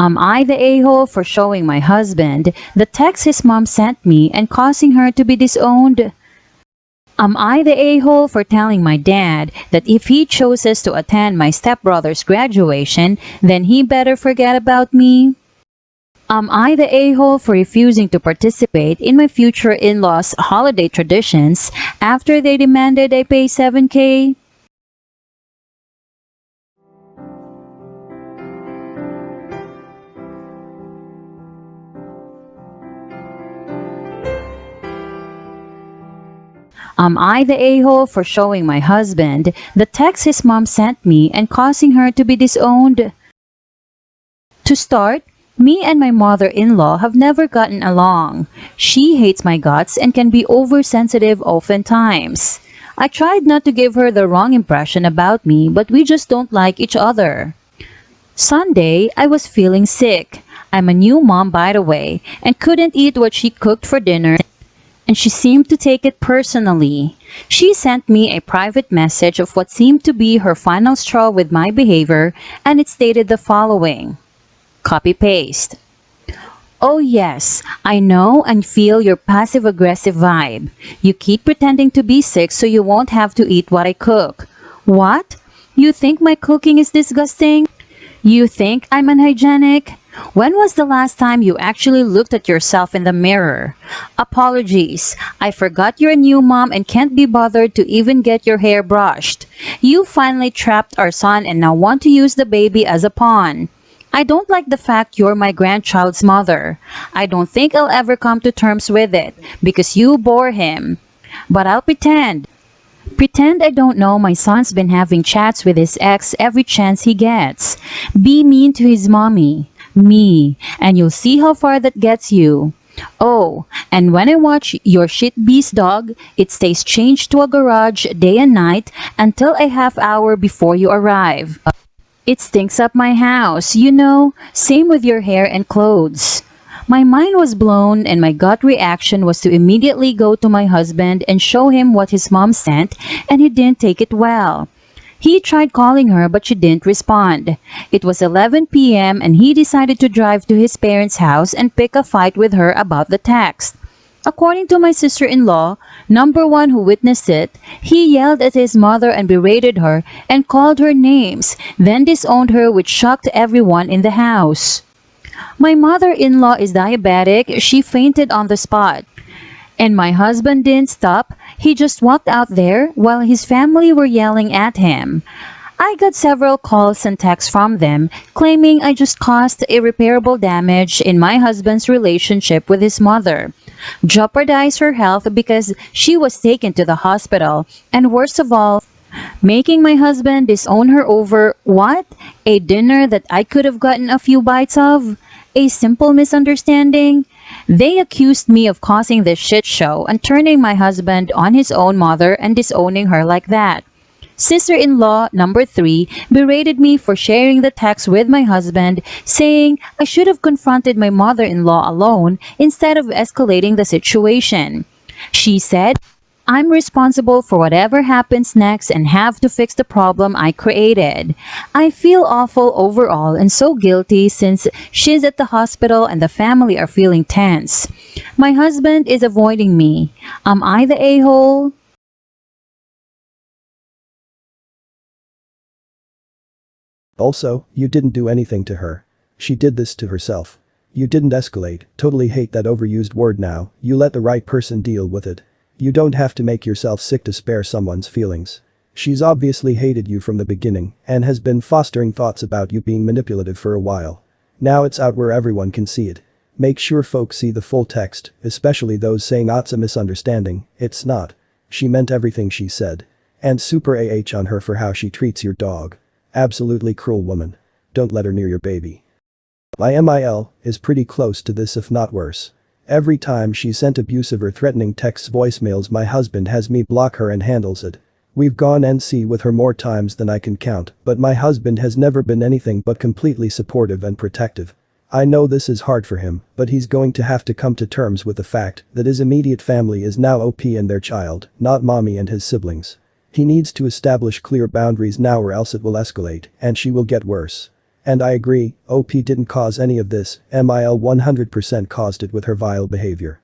Am I the a-hole for showing my husband the text his mom sent me and causing her to be disowned? Am I the a-hole for telling my dad that if he chooses to attend my stepbrother's graduation, then he better forget about me? Am I the a-hole for refusing to participate in my future in-laws' holiday traditions after they demanded I pay 7K? Am I the a-hole for showing my husband the text his mom sent me and causing her to be disowned? To start, me and my mother-in-law have never gotten along. She hates my guts and can be oversensitive oftentimes. I tried not to give her the wrong impression about me, but we just don't like each other. Sunday, I was feeling sick. I'm a new mom, by the way, and couldn't eat what she cooked for dinner, and she seemed to take it personally. She sent me a private message of what seemed to be her final straw with my behavior, and it stated the following. Copy-paste. Oh yes, I know and feel your passive-aggressive vibe. You keep pretending to be sick so you won't have to eat what I cook. What? You think my cooking is disgusting? You think I'm unhygienic? When was the last time you actually looked at yourself in the mirror? Apologies, I forgot you're a new mom and can't be bothered to even get your hair brushed. You finally trapped our son and now want to use the baby as a pawn. I don't like the fact you're my grandchild's mother. I don't think I'll ever come to terms with it because you bore him. But I'll pretend. Pretend I don't know my son's been having chats with his ex every chance he gets. Be mean to his mommy. Me, and you'll see how far that gets you. Oh, and when I watch your shit beast dog, it stays changed to a garage day and night until a half hour before you arrive. It stinks up my house, you know, same with your hair and clothes. My mind was blown and my gut reaction was to immediately go to my husband and show him what his mom sent, and he didn't take it well. He tried calling her but she didn't respond. It was 11 p.m. and he decided to drive to his parents' house and pick a fight with her about the text. According to my sister-in-law, number one who witnessed it, he yelled at his mother and berated her and called her names, then disowned her, which shocked everyone in the house. My mother-in-law is diabetic. She fainted on the spot. And my husband didn't stop. He just walked out there while his family were yelling at him. I got several calls and texts from them claiming I just caused irreparable damage in my husband's relationship with his mother, jeopardized her health because she was taken to the hospital, and worst of all, making my husband disown her over what? A dinner that I could have gotten a few bites of? A simple misunderstanding? They accused me of causing this shit show and turning my husband on his own mother and disowning her like that. Sister-in-law number 3 berated me for sharing the text with my husband, saying I should have confronted my mother-in-law alone instead of escalating the situation. She said, I'm responsible for whatever happens next and have to fix the problem I created. I feel awful overall and so guilty since she's at the hospital and the family are feeling tense. My husband is avoiding me. Am I the a-hole? Also, you didn't do anything to her. She did this to herself. You didn't escalate. Totally hate that overused word now. You let the right person deal with it. You don't have to make yourself sick to spare someone's feelings. She's obviously hated you from the beginning and has been fostering thoughts about you being manipulative for a while. Now it's out where everyone can see it. Make sure folks see the full text, especially those saying it's a misunderstanding. It's not. She meant everything she said. And super AH on her for how she treats your dog. Absolutely cruel woman. Don't let her near your baby. My MIL is pretty close to this, if not worse. Every time she sent abusive or threatening texts, voicemails, my husband has me block her and handles it. We've gone NC with her more times than I can count, but my husband has never been anything but completely supportive and protective. I know this is hard for him, but he's going to have to come to terms with the fact that his immediate family is now OP and their child, not mommy and his siblings. He needs to establish clear boundaries now or else it will escalate and she will get worse. And I agree, OP didn't cause any of this, MIL 100% caused it with her vile behavior.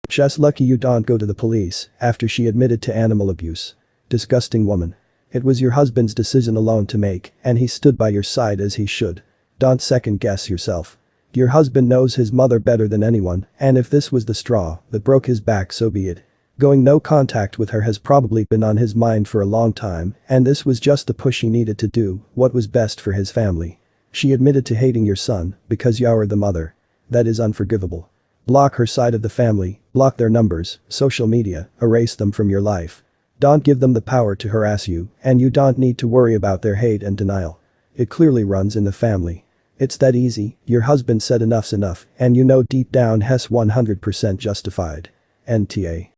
Just lucky you don't go to the police after she admitted to animal abuse. Disgusting woman. It was your husband's decision alone to make, and he stood by your side as he should. Don't second guess yourself. Your husband knows his mother better than anyone, and if this was the straw that broke his back, so be it. Going no contact with her has probably been on his mind for a long time, and this was just the push he needed to do what was best for his family. She admitted to hating your son because you are the mother. That is unforgivable. Block her side of the family, block their numbers, social media, erase them from your life. Don't give them the power to harass you, and you don't need to worry about their hate and denial. It clearly runs in the family. It's that easy. Your husband said enough's enough, and you know deep down he's 100% justified. NTA.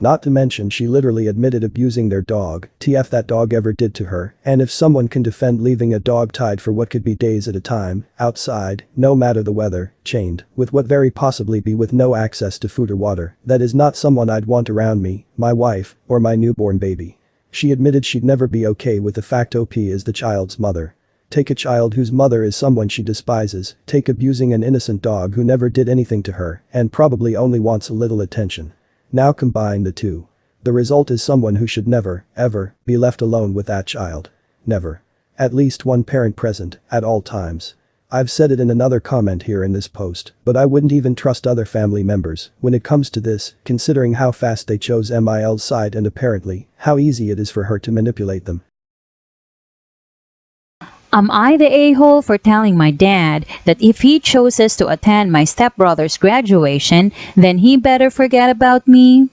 Not to mention she literally admitted abusing their dog, TF that dog ever did to her, and if someone can defend leaving a dog tied for what could be days at a time, outside, no matter the weather, chained, with what very possibly be with no access to food or water, that is not someone I'd want around me, my wife, or my newborn baby. She admitted she'd never be okay with the fact OP is the child's mother. Take a child whose mother is someone she despises, take abusing an innocent dog who never did anything to her, and probably only wants a little attention. Now combine the two. The result is someone who should never, ever, be left alone with that child. Never. At least one parent present, at all times. I've said it in another comment here in this post, but I wouldn't even trust other family members when it comes to this, considering how fast they chose MIL's side and apparently, how easy it is for her to manipulate them. Am I the a-hole for telling my dad that if he chooses to attend my stepbrother's graduation, then he better forget about me?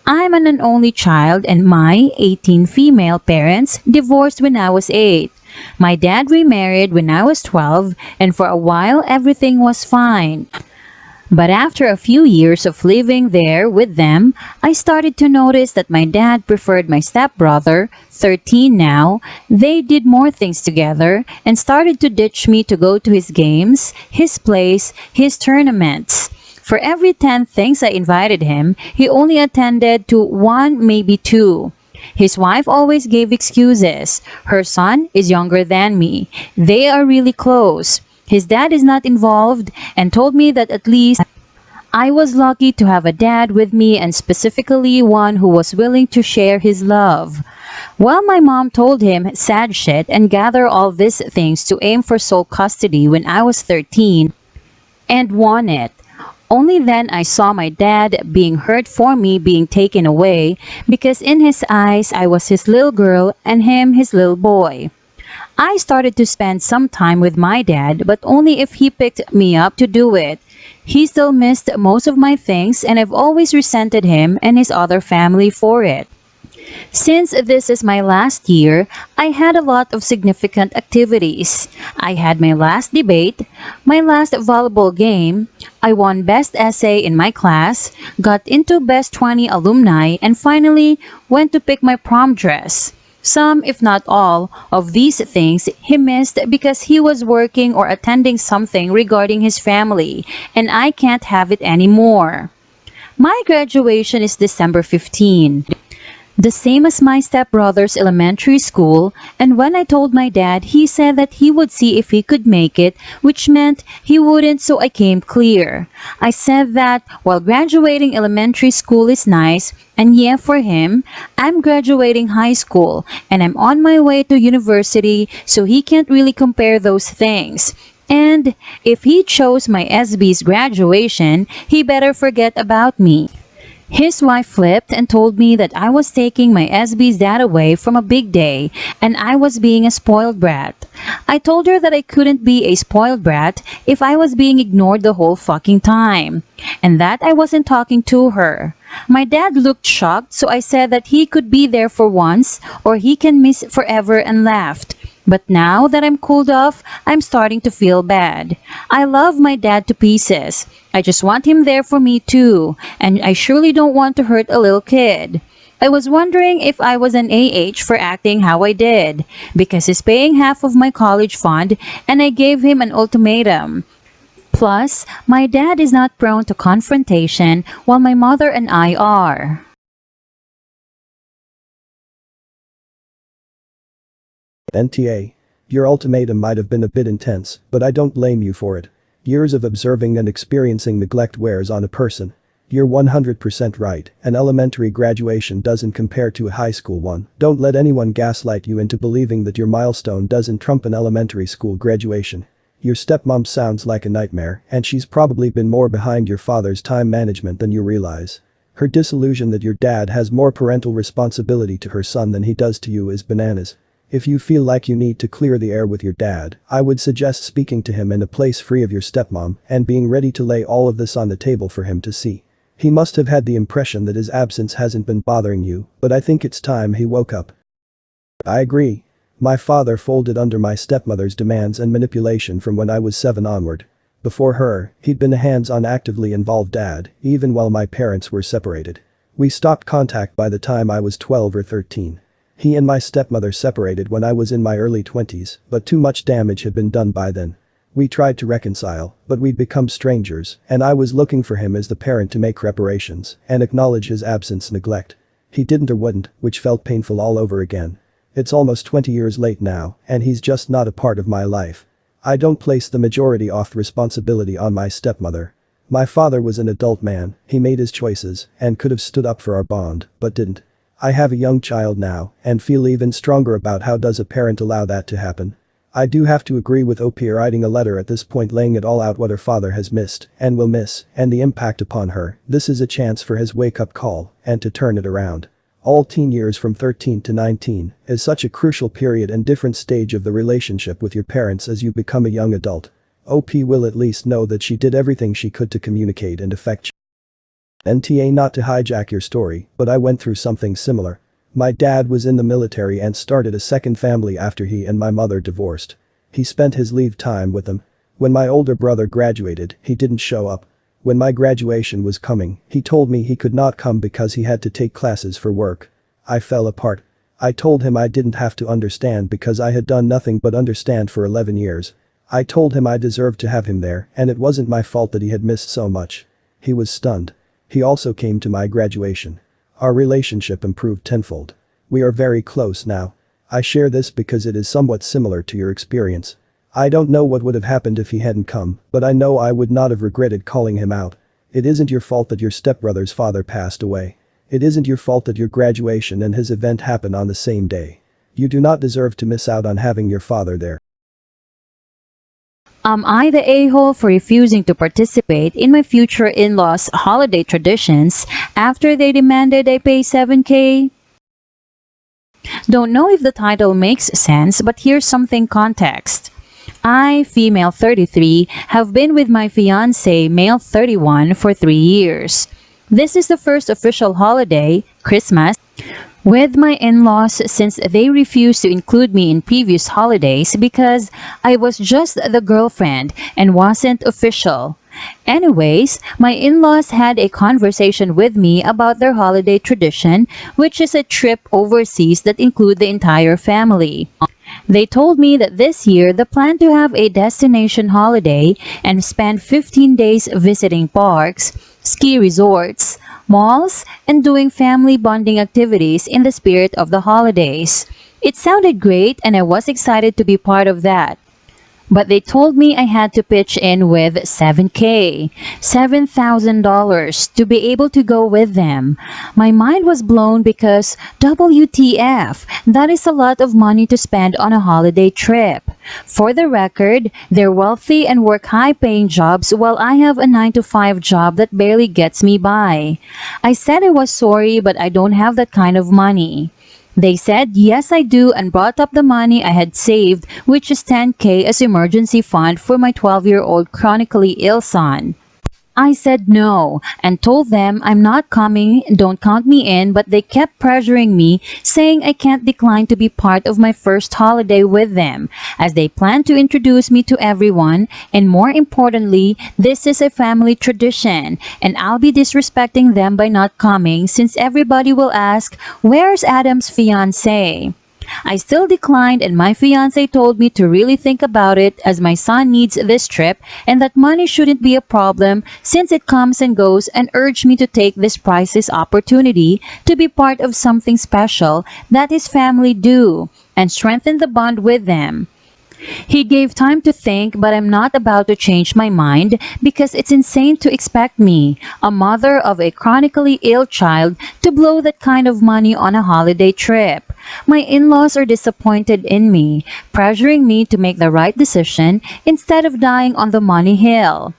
I'm an only child and my 18 female parents divorced when I was 8. My dad remarried when I was 12 and for a while everything was fine. But after a few years of living there with them, I started to notice that my dad preferred my stepbrother, 13 now. They did more things together and started to ditch me to go to his games, his plays, his tournaments. For every 10 things I invited him, he only attended to 1, maybe 2. His wife always gave excuses. Her son is younger than me. They are really close. His dad is not involved and told me that at least I was lucky to have a dad with me and specifically one who was willing to share his love. Well, my mom told him sad shit and gather all these things to aim for sole custody when I was 13 and won it. Only then I saw my dad being hurt for me being taken away because in his eyes I was his little girl and him his little boy. I started to spend some time with my dad, but only if he picked me up to do it. He still missed most of my things and I've always resented him and his other family for it. Since this is my last year, I had a lot of significant activities. I had my last debate, my last volleyball game, I won best essay in my class, got into best 20 alumni, and finally went to pick my prom dress. Some, if not all, of these things he missed because he was working or attending something regarding his family, and I can't have it anymore. My graduation is December 15. The same as my stepbrother's elementary school, and when I told my dad, he said that he would see if he could make it, which meant he wouldn't, so I came clear. I said that while graduating elementary school is nice, and yeah, for him, I'm graduating high school, and I'm on my way to university, so he can't really compare those things. And if he chose my SB's graduation, he better forget about me. His wife flipped and told me that I was taking my SB's dad away from a big day and I was being a spoiled brat. I told her that I couldn't be a spoiled brat if I was being ignored the whole fucking time, and that I wasn't talking to her. My dad looked shocked, so I said that he could be there for once or he can miss forever and laughed. But now that I'm cooled off, I'm starting to feel bad. I love my dad to pieces. I just want him there for me too, and I surely don't want to hurt a little kid. I was wondering if I was an AH for acting how I did, because he's paying half of my college fund and I gave him an ultimatum. Plus, my dad is not prone to confrontation while my mother and I are. NTA. Your ultimatum might have been a bit intense, but I don't blame you for it. Years of observing and experiencing neglect wears on a person. You're 100% right, an elementary graduation doesn't compare to a high school one. Don't let anyone gaslight you into believing that your milestone doesn't trump an elementary school graduation. Your stepmom sounds like a nightmare, and she's probably been more behind your father's time management than you realize. Her disillusion that your dad has more parental responsibility to her son than he does to you is bananas. If you feel like you need to clear the air with your dad, I would suggest speaking to him in a place free of your stepmom and being ready to lay all of this on the table for him to see. He must have had the impression that his absence hasn't been bothering you, but I think it's time he woke up. I agree. My father folded under my stepmother's demands and manipulation from when I was 7 onward. Before her, he'd been a hands-on actively involved dad, even while my parents were separated. We stopped contact by the time I was 12 or 13. He and my stepmother separated when I was in my early 20s, but too much damage had been done by then. We tried to reconcile, but we'd become strangers, and I was looking for him as the parent to make reparations and acknowledge his absence neglect. He didn't or wouldn't, which felt painful all over again. It's almost 20 years late now, and he's just not a part of my life. I don't place the majority of the responsibility on my stepmother. My father was an adult man, he made his choices, and could have stood up for our bond, but didn't. I have a young child now, and feel even stronger about how does a parent allow that to happen. I do have to agree with OP writing a letter at this point laying it all out what her father has missed, and will miss, and the impact upon her. This is a chance for his wake-up call, and to turn it around. All teen years from 13 to 19 is such a crucial period and different stage of the relationship with your parents as you become a young adult. OP will at least know that she did everything she could to communicate and affect you. NTA, not to hijack your story, but I went through something similar. My dad was in the military and started a second family after he and my mother divorced. He spent his leave time with them. When my older brother graduated, he didn't show up. When my graduation was coming, he told me he could not come because he had to take classes for work. I fell apart. I told him I didn't have to understand because I had done nothing but understand for 11 years. I told him I deserved to have him there and it wasn't my fault that he had missed so much. He was stunned. He also came to my graduation. Our relationship improved tenfold. We are very close now. I share this because it is somewhat similar to your experience. I don't know what would have happened if he hadn't come, but I know I would not have regretted calling him out. It isn't your fault that your stepbrother's father passed away. It isn't your fault that your graduation and his event happened on the same day. You do not deserve to miss out on having your father there. Am I the a-hole for refusing to participate in my future in-laws' holiday traditions after they demanded I pay $7K? Don't know if the title makes sense, but here's something context. I, female 33, have been with my fiancé, male 31, for 3 years. This is the first official holiday, Christmas, with my in-laws since they refused to include me in previous holidays because I was just the girlfriend and wasn't official. Anyways, my in-laws had a conversation with me about their holiday tradition, which is a trip overseas that include the entire family. They told me that this year they plan to have a destination holiday and spend 15 days visiting parks, ski resorts, malls, and doing family bonding activities in the spirit of the holidays. It sounded great and I was excited to be part of that. But they told me I had to pitch in with $7K, $7,000 to be able to go with them. My mind was blown because WTF, that is a lot of money to spend on a holiday trip. For the record, they're wealthy and work high-paying jobs while I have a 9-to-5 job that barely gets me by. I said I was sorry but I don't have that kind of money. They said, yes I do, and brought up the money I had saved, which is $10K as emergency fund for my 12-year-old chronically ill son. I said no and told them I'm not coming, don't count me in, but they kept pressuring me, saying I can't decline to be part of my first holiday with them, as they plan to introduce me to everyone, and more importantly, this is a family tradition, and I'll be disrespecting them by not coming since everybody will ask, where's Adam's fiancé? I still declined and my fiancé told me to really think about it as my son needs this trip and that money shouldn't be a problem since it comes and goes, and urged me to take this priceless opportunity to be part of something special that his family do. and strengthen the bond with them. He gave time to think, but I'm not about to change my mind because it's insane to expect me, a mother of a chronically ill child, to blow that kind of money on a holiday trip. My in-laws are disappointed in me, pressuring me to make the right decision instead of dying on the money hill.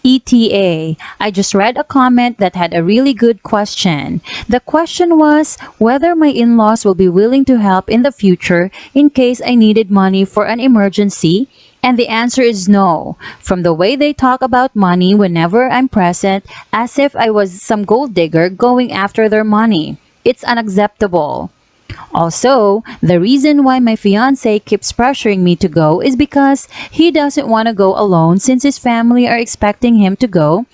ETA, I just read a comment that had a really good question. The question was whether my in-laws will be willing to help in the future in case I needed money for an emergency, and the answer is no. From the way they talk about money whenever I'm present, as if I was some gold digger going after their money. It's unacceptable. Also, the reason why my fiance keeps pressuring me to go is because he doesn't want to go alone since his family are expecting him to go.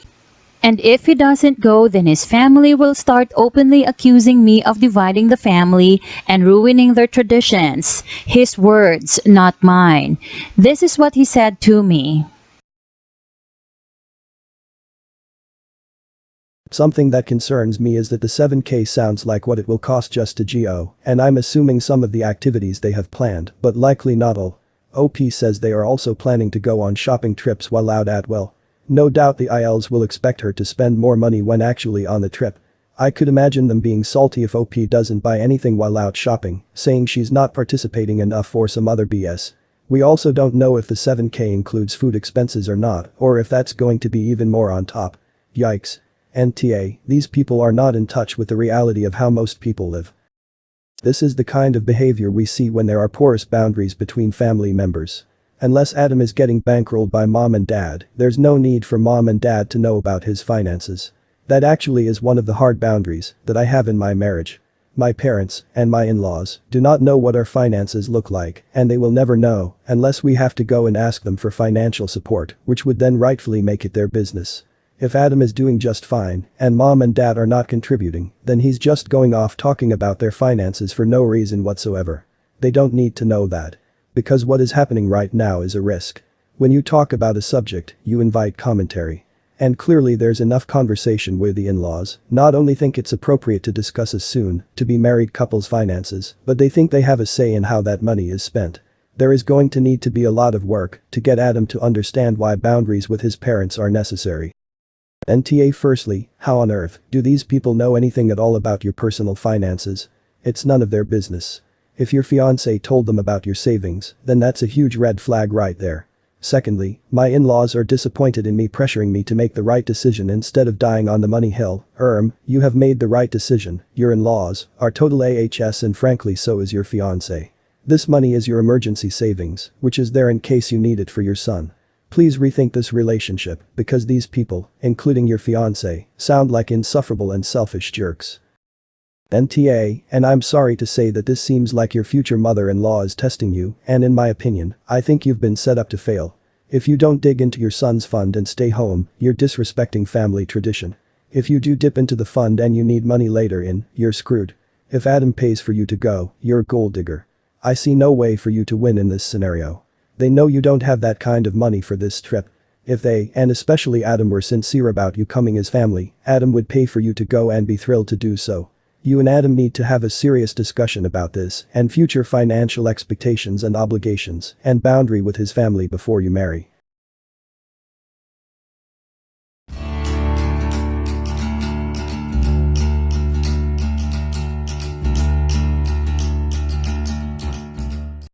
And if he doesn't go, then his family will start openly accusing me of dividing the family and ruining their traditions. His words, not mine. This is what he said to me. Something that concerns me is that the 7K sounds like what it will cost just to go, and I'm assuming some of the activities they have planned, but likely not all. OP says they are also planning to go on shopping trips while out at well. No doubt the ILs will expect her to spend more money when actually on the trip. I could imagine them being salty if OP doesn't buy anything while out shopping, saying she's not participating enough for some other BS. We also don't know if the 7K includes food expenses or not, or if that's going to be even more on top. Yikes. NTA, these people are not in touch with the reality of how most people live. This is the kind of behavior we see when there are porous boundaries between family members. Unless Adam is getting bankrolled by mom and dad, there's no need for mom and dad to know about his finances. That actually is one of the hard boundaries that I have in my marriage. My parents, and my in-laws, do not know what our finances look like, and they will never know, unless we have to go and ask them for financial support, which would then rightfully make it their business. If Adam is doing just fine, and mom and dad are not contributing, then he's just going off talking about their finances for no reason whatsoever. They don't need to know that. Because what is happening right now is a risk. When you talk about a subject, you invite commentary. And clearly there's enough conversation with the in-laws, not only think it's appropriate to discuss a soon-to-be married couple's finances, but they think they have a say in how that money is spent. There is going to need to be a lot of work to get Adam to understand why boundaries with his parents are necessary. NTA Firstly, how on earth do these people know anything at all about your personal finances? It's none of their business. If your fiancé told them about your savings, then that's a huge red flag right there. Secondly, my in-laws are disappointed in me pressuring me to make the right decision instead of dying on the money hill. You have made the right decision. Your in-laws are total AHS and frankly so is your fiancé. This money is your emergency savings, which is there in case you need it for your son. Please rethink this relationship because these people, including your fiancé, sound like insufferable and selfish jerks. NTA, and I'm sorry to say that this seems like your future mother-in-law is testing you, and in my opinion, I think you've been set up to fail. If you don't dig into your son's fund and stay home, you're disrespecting family tradition. If you do dip into the fund and you need money later in, you're screwed. If Adam pays for you to go, you're a gold digger. I see no way for you to win in this scenario. They know you don't have that kind of money for this trip. If they, and especially Adam, were sincere about you coming as family, Adam would pay for you to go and be thrilled to do so. You and Adam need to have a serious discussion about this and future financial expectations and obligations and boundary with his family before you marry.